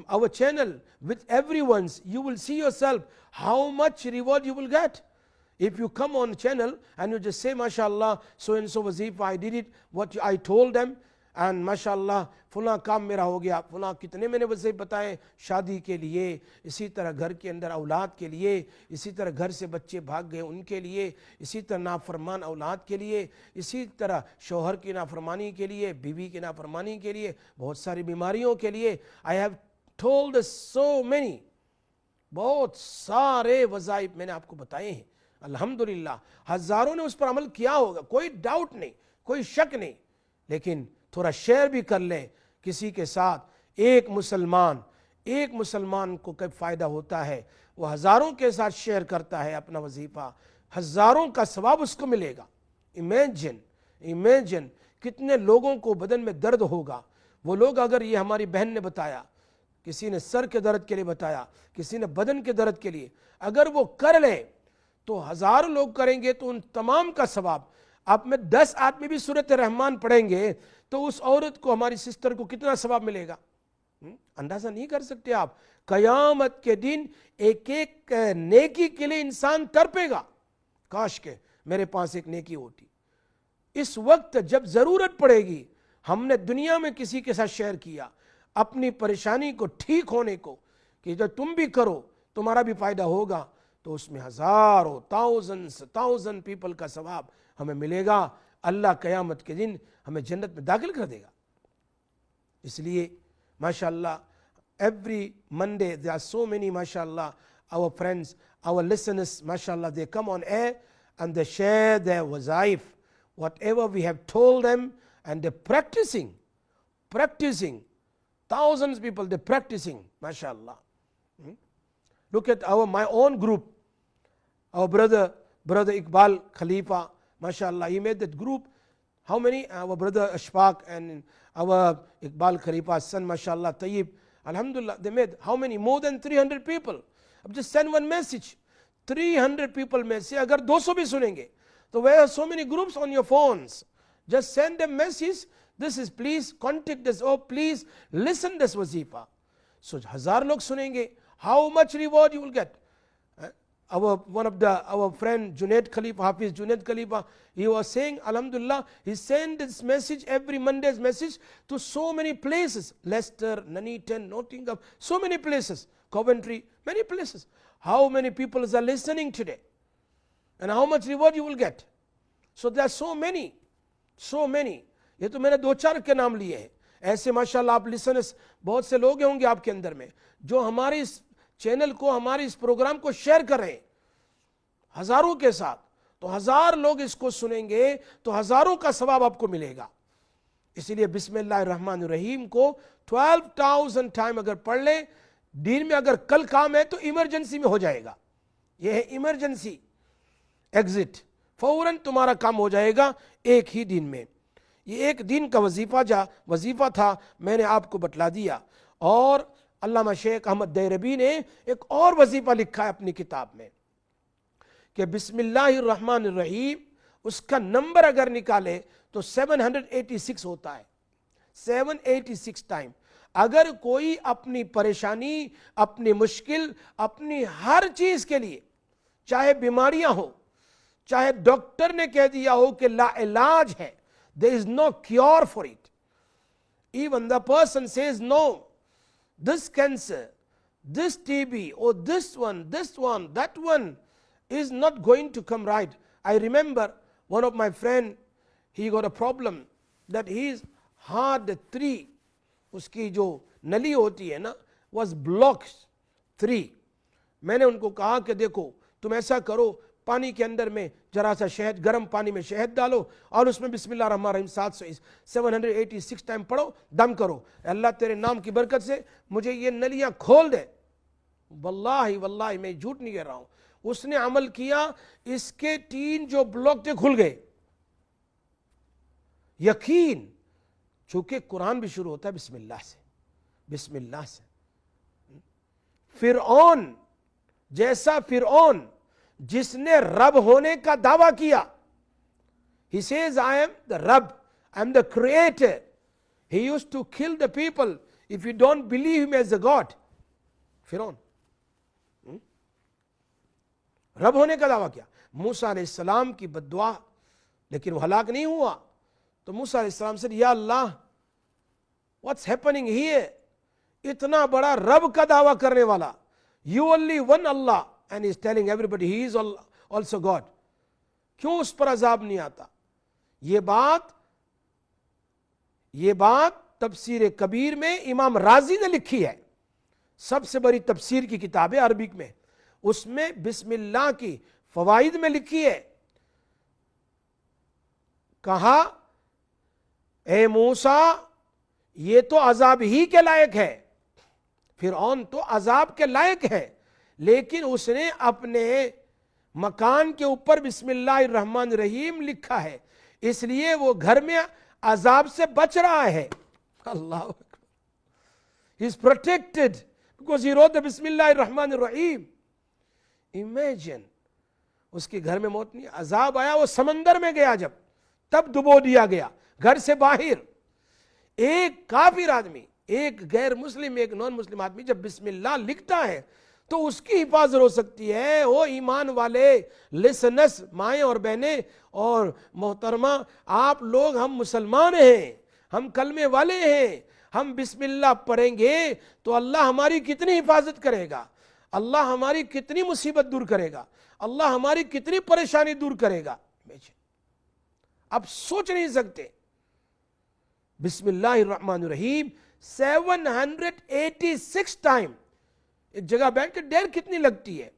our channel with everyone's, you will see yourself how much reward you will get. If you come on channel and you just say mashallah so and so wazifa I did it, what I told them, and mashallah فلاں کام میرا ہو گیا, فلاں کتنے میں نے وظیفے بتائے شادی کے لیے, اسی طرح گھر کے اندر اولاد کے لیے, اسی طرح گھر سے بچے بھاگ گئے ان کے لیے, اسی طرح نافرمان اولاد کے لیے, اسی طرح شوہر کی نافرمانی کے لیے, بیوی کی نافرمانی کے لیے, بہت ساری بیماریوں کے لیے. I have told so many, بہت سارے وظائف میں نے آپ کو بتائے ہیں الحمدللہ. ہزاروں نے اس پر عمل کیا ہوگا, کوئی ڈاؤٹ نہیں, کوئی شک نہیں, لیکن تھوڑا شیئر بھی کر لیں کسی کے ساتھ. ایک مسلمان کو کب فائدہ ہوتا ہے, وہ ہزاروں کے ساتھ شیئر کرتا ہے اپنا وظیفہ, ہزاروں کا ثواب اس کو ملے گا. امیجن کتنے لوگوں کو بدن میں درد ہوگا. وہ لوگ اگر یہ ہماری بہن نے بتایا, کسی نے سر کے درد کے لیے بتایا, کسی نے بدن کے درد کے لیے, اگر وہ کر لیں تو 1000 لوگ کریں گے تو ان تمام کا ثواب. آپ میں 10 آدمی بھی سورۃ رحمان پڑھیں گے تو اس عورت کو, ہماری سسٹر کو کتنا ثواب ملے گا, اندازہ نہیں کر سکتے آپ. قیامت کے دن ایک ایک نیکی کے لیے انسان تڑپے گا, کاش کہ میرے پاس ایک نیکی ہوتی. اس وقت جب ضرورت پڑے گی, ہم نے دنیا میں کسی کے ساتھ شیئر کیا اپنی پریشانی کو ٹھیک ہونے کو, کہ جو تم بھی کرو تمہارا بھی فائدہ ہوگا, تو اس میں ہزاروں تھاؤزنڈ پیپل کا ثواب ہمیں ملے گا. اللہ قیامت کے دن ہمیں جنت میں داخل کر دے گا. اس لیے ماشاءاللہ every Monday there are so many mashallah our friends, our listeners, mashallah, they come on air and they share their wazaif, whatever we have told them, and they're practicing. Thousands of people, they're practicing, mashallah. Look at my own group, our brother Iqbal Khalifa, mashallah, he made that group. How many? Our brother Ashfaq and our Iqbal Khalifa's son, mashallah, Tayyib, alhamdulillah, they made how many? More than 300 people. I've just sent one message. 300 people may say, agar 200 bhi sunenge. So where are so many groups on your phones? Just send them message. This is, please contact us, or please listen this wazifa. So 1000 log sunenge. How much reward you will get? Our friend Junaid Khalifa, Hafiz Junaid Khalifa, he was saying, alhamdulillah, he sent this message, every Monday's message, to so many places. Leicester, Nuneaton, Nottingham, so many places. Coventry, many places. How many people are listening today? And how much reward you will get? So there are so many. یہ تو میں نے 2-4 کے نام لیے ہیں. ایسے ماشاءاللہ آپ لسنرز بہت سے لوگ ہوں گے آپ کے اندر میں جو ہمارے اس چینل کو, ہمارے اس پروگرام کو شیئر کر رہے ہیں ہزاروں کے ساتھ. تو 1000 لوگ اس کو سنیں گے تو ہزاروں کا ثواب آپ کو ملے گا. اسی لیے بسم اللہ الرحمن الرحیم کو 12,000 ٹائم اگر پڑھ لیں دین میں, اگر کل کام ہے تو ایمرجنسی میں ہو جائے گا. یہ ہے ایمرجنسی ایگزٹ, فوراً تمہارا کام ہو جائے گا ایک ہی دن میں. یہ ایک دن کا وظیفہ تھا, میں نے آپ کو بتلا دیا. اور علامہ شیخ احمد دیربی نے ایک اور وظیفہ لکھا ہے اپنی کتاب میں کہ بسم اللہ الرحمن الرحیم, اس کا نمبر اگر نکالے تو 786 ہوتا ہے. 786 ٹائم. اگر کوئی اپنی پریشانی, اپنی مشکل, اپنی ہر چیز کے لیے, چاہے بیماریاں ہو, چاہے ڈاکٹر نے کہہ دیا ہو کہ لا علاج ہے, there is no cure for it, even the person says no, this cancer, this TB, or this one, that one is not going to come right. I remember one of my friend, he got a problem that his heart 3, uski jo nali hoti hai na, was blocked 3. میں نے ان کو کہا کہ دیکھو تم ایسا کرو, پانی کے اندر میں ذرا سا شہد, گرم پانی میں شہد ڈالو اور اس میں بسم اللہ الرحمن الرحیم 786 ٹائم پڑھو, دم کرو, اللہ تیرے نام کی برکت سے مجھے یہ نلیاں کھول دے. واللہ میں جھوٹ نہیں کہہ رہا ہوں. اس نے عمل کیا, اس کے 3 جو بلاک تھے کھل گئے. یقین, چونکہ قرآن بھی شروع ہوتا ہے بسم اللہ سے. بسم اللہ سے. فرعون جیسا فرعون جس نے رب ہونے کا دعویٰ کیا, he says I am the Rabb, I am the creator. He used to kill the people if you don't believe him as a God. فرعون رب ہونے کا دعویٰ کیا. موسیٰ علیہ السلام کی بد دعا, لیکن وہ ہلاک نہیں ہوا. تو موسیٰ علیہ السلام سے یا اللہ what's happening here, اتنا بڑا رب کا دعویٰ کرنے والا, you only one Allah, and he is telling everybody he is also God, کیوں اس پر عذاب نہیں آتا. یہ بات تفسیر کبیر میں امام رازی نے لکھی ہے, سب سے بڑی تفسیر کی کتاب ہے عربک میں. اس میں بسم اللہ کی فوائد میں لکھی ہے, کہا اے موسیٰ یہ تو عذاب ہی کے لائق ہے, فرعون تو عذاب کے لائق ہے, لیکن اس نے اپنے مکان کے اوپر بسم اللہ الرحمن الرحیم لکھا ہے, اس لیے وہ گھر میں عذاب سے بچ رہا ہے. اللہ اکبر, he is protected because he wrote the بسم اللہ الرحمن الرحیم. Imagine, اس کے گھر میں موت نہیں, عذاب آیا وہ سمندر میں گیا جب, تب ڈبو دیا گیا گھر سے باہر. ایک کافر آدمی, ایک غیر مسلم, ایک نان مسلم آدمی جب بسم اللہ لکھتا ہے تو اس کی حفاظت ہو سکتی ہے. وہ ایمان والے لسنس مائیں اور بہنیں اور محترمہ, آپ لوگ, ہم مسلمان ہیں, ہم کلمے والے ہیں, ہم بسم اللہ پڑھیں گے تو اللہ ہماری کتنی حفاظت کرے گا, اللہ ہماری کتنی مصیبت دور کرے گا, اللہ ہماری کتنی پریشانی دور کرے گا. اب سوچ نہیں سکتے. بسم اللہ الرحمن الرحیم 786 ٹائم. ایک جگہ بیٹھ کے دیر کتنی لگتی ہے,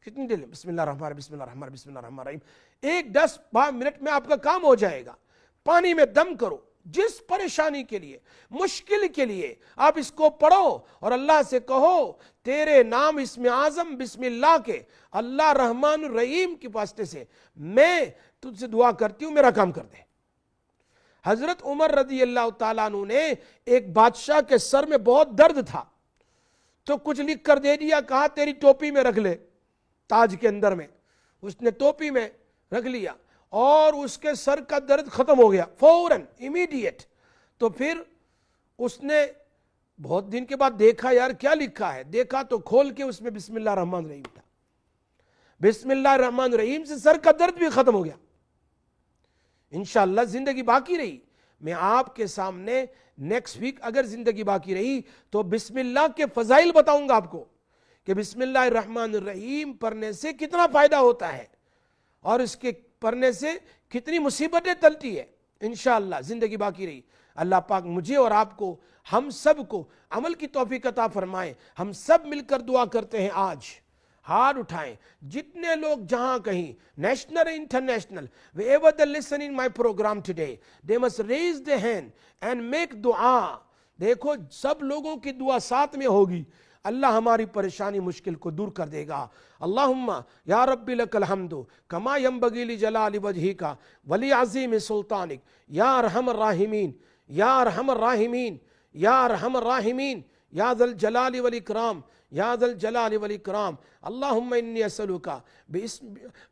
کتنی دیر, بسم اللہ الرحمن بسم اللہ الرحمن بسم اللہ الرحمن الرحیم, ایک 10-12 منٹ میں آپ کا کام ہو جائے گا. پانی میں دم کرو, جس پریشانی کے لیے, مشکل کے لیے آپ اس کو پڑھو اور اللہ سے کہو تیرے نام اسم اعظم بسم اللہ کے, اللہ رحمان الرحیم کی واسطے سے میں تجھ سے دعا کرتی ہوں, میرا کام کر دے. حضرت عمر رضی اللہ تعالیٰ عنہ نے ایک بادشاہ کے سر میں بہت درد تھا تو کچھ لکھ کر دے دیا, کہا تیری ٹوپی میں رکھ لے, تاج کے اندر میں. اس نے ٹوپی میں رکھ لیا اور اس کے سر کا درد ختم ہو گیا فوراً, امیڈیٹ. تو پھر اس نے بہت دن کے بعد دیکھا یار کیا لکھا ہے, دیکھا تو کھول کے اس میں بسم اللہ الرحمن الرحیم تھا. بسم اللہ الرحمن الرحیم سے سر کا درد بھی ختم ہو گیا. انشاءاللہ زندگی باقی رہی, میں آپ کے سامنے نیکسٹ ویک اگر زندگی باقی رہی تو بسم اللہ کے فضائل بتاؤں گا آپ کو کہ بسم اللہ الرحمن الرحیم پڑھنے سے کتنا فائدہ ہوتا ہے اور اس کے پڑھنے سے کتنی مصیبتیں ٹلتی ہے. انشاءاللہ زندگی باقی رہی. اللہ پاک مجھے اور آپ کو, ہم سب کو عمل کی توفیق عطا فرمائے. ہم سب مل کر دعا کرتے ہیں, آج ہاتھ اٹھائیں جتنے لوگ جہاں کہیں, national international, wherever they listen in my program today, they must raise their hand and make دعا. دیکھو سب لوگوں کی دعا ساتھ میں ہوگی, اللہ ہماری پریشانی مشکل کو دور کر دے گا. اللہم یا رب لک الحمد کما ینبغی لجلال وجہک ولی عظیم سلطانک یا ارحم الراحمین یا ارحم الراحمین یا ارحم الراحمین یا ذا الجلال والاکرام یا ذا الجلال والاکرام. اللہم انی اسألک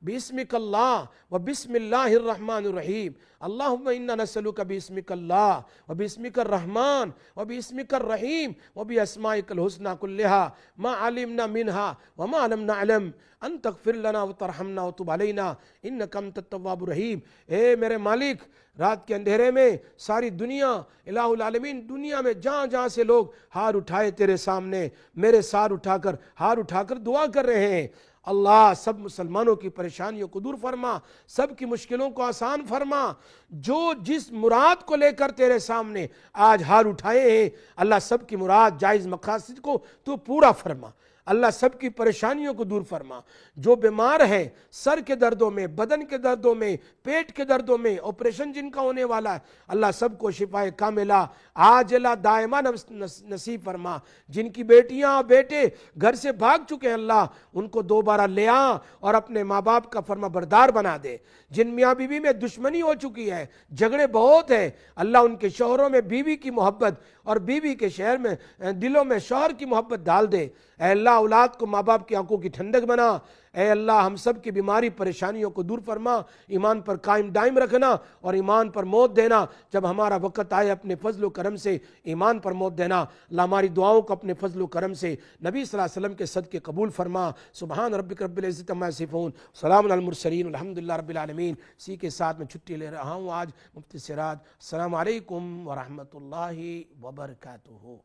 باسمک اللہ و بسم اللہ الرحمن الرحیم. اللہم انا نسألک باسمک اللہ و باسمک الرحمن و باسمک الرحیم و باسمائک الحسنى کلہا ما علمنا منہا وما لم نعلم ان تغفر لنا وترحمنا وتب علینا انک انت التواب الرحیم. اے میرے مالک, رات کے اندھیرے میں ساری دنیا, الہ العالمین, دنیا میں جہاں جہاں سے لوگ ہاتھ اٹھائے تیرے سامنے, میرے سار اٹھا کر, ہاتھ اٹھا کر دعا کر رہے ہیں, اللہ سب مسلمانوں کی پریشانیوں کو دور فرما, سب کی مشکلوں کو آسان فرما. جو جس مراد کو لے کر تیرے سامنے آج ہاتھ اٹھائے ہیں, اللہ سب کی مراد جائز مقاصد کو تو پورا فرما. اللہ سب کی پریشانیوں کو دور فرما. جو بیمار ہیں سر کے دردوں میں, بدن کے دردوں میں, پیٹ کے دردوں میں, آپریشن جن کا ہونے والا ہے, اللہ سب کو شفائے کاملہ عاجلہ دائمہ نصیب فرما. جن کی بیٹیاں بیٹے گھر سے بھاگ چکے ہیں اللہ ان کو دوبارہ لے آ اور اپنے ماں باپ کا فرما بردار بنا دے. جن میاں بیوی میں دشمنی ہو چکی ہے, جھگڑے بہت ہیں, اللہ ان کے شوہروں میں بیوی کی محبت اور بیوی کے شہر میں دلوں میں شوہر کی محبت ڈال دے. اے اللہ اولاد کو ماں باپ کی آنکھوں کی ٹھنڈک بنا. اے اللہ ہم سب کی بیماری پریشانیوں کو دور فرما, ایمان پر قائم دائم رکھنا اور ایمان پر موت دینا. جب ہمارا وقت آئے اپنے فضل و کرم سے ایمان پر موت دینا. اللہ ہماری دعاؤں کو اپنے فضل و کرم سے نبی صلی اللہ علیہ وسلم کے صدقے قبول فرما. سبحان ربک رب العزت عما یصفون, سلام علی المرسلین, الحمدللہ رب العالمین. اسی کے ساتھ میں چھٹی لے رہا ہوں آج مفتی سراج. السلام علیکم ورحمۃ اللہ وبرکاتہ.